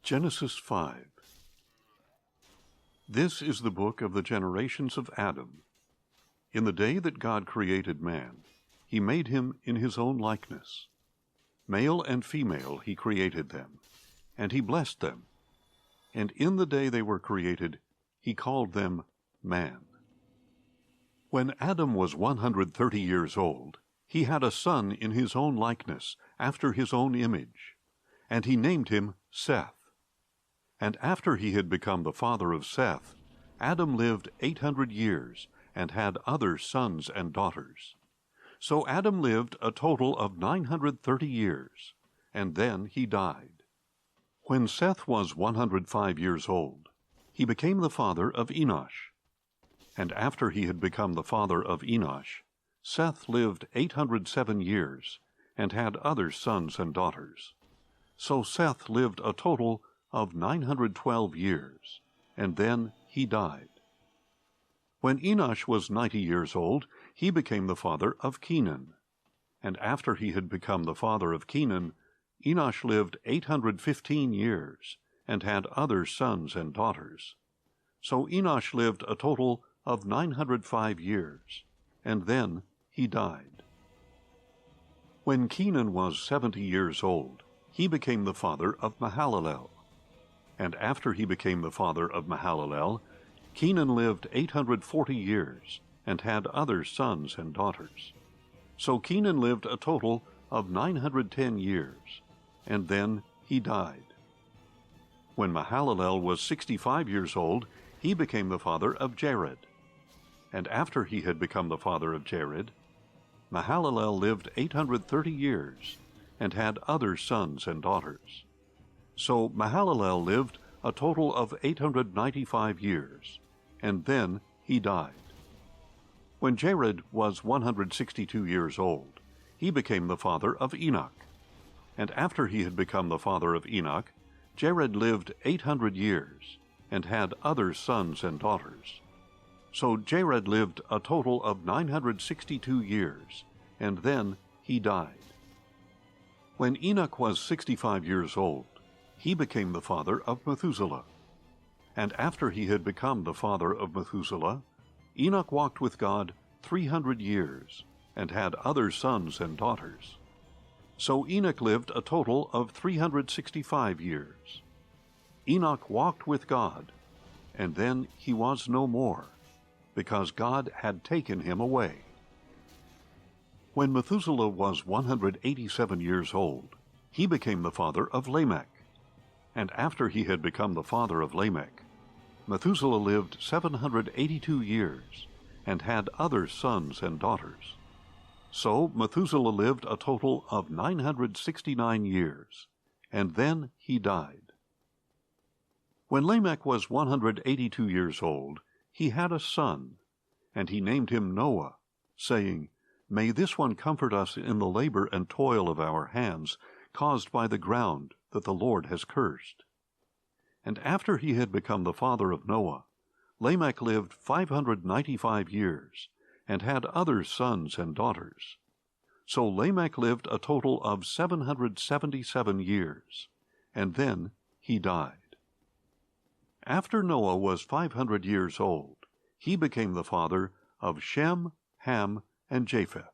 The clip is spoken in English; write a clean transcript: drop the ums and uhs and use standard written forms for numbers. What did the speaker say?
Genesis 5. This is the book of the generations of Adam. In the day that God created man, he made him in his own likeness. Male and female he created them, and he blessed them. And in the day they were created, he called them man. When Adam was 130 years old, he had a son in his own likeness, after his own image, and he named him Seth. And after he had become the father of Seth, Adam lived 800 years and had other sons and daughters. So Adam lived a total of 930 years, and then he died. When Seth was 105 years old, he became the father of Enosh. And after he had become the father of Enosh, Seth lived 807 years and had other sons and daughters. So Seth lived a total of 912 years, and then he died. When Enosh was 90 years old, he became the father of Kenan. And after he had become the father of Kenan, Enosh lived 815 years, and had other sons and daughters. So Enosh lived a total of 905 years, and then he died. When Kenan was 70 years old, he became the father of Mahalalel. And after he became the father of Mahalalel, Kenan lived 840 years, and had other sons and daughters. So Kenan lived a total of 910 years, and then he died. When Mahalalel was 65 years old, he became the father of Jared. And after he had become the father of Jared, Mahalalel lived 830 years, and had other sons and daughters. So Mahalalel lived a total of 895 years, and then he died. When Jared was 162 years old, he became the father of Enoch. And after he had become the father of Enoch, Jared lived 800 years, and had other sons and daughters. So Jared lived a total of 962 years, and then he died. When Enoch was 65 years old, he became the father of Methuselah. And after he had become the father of Methuselah, Enoch walked with God 300 years, and had other sons and daughters. So Enoch lived a total of 365 years. Enoch walked with God, and then he was no more, because God had taken him away. When Methuselah was 187 years old, he became the father of Lamech. And after he had become the father of Lamech, Methuselah lived 782 years, and had other sons and daughters. So Methuselah lived a total of 969 years, and then he died. When Lamech was 182 years old, he had a son, and he named him Noah, saying, "May this one comfort us in the labor and toil of our hands, caused by the ground that the Lord has cursed." And after he had become the father of Noah, Lamech lived 595 years, and had other sons and daughters. So Lamech lived a total of 777 years, and then he died. After Noah was 500 years old, he became the father of Shem, Ham, and Japheth.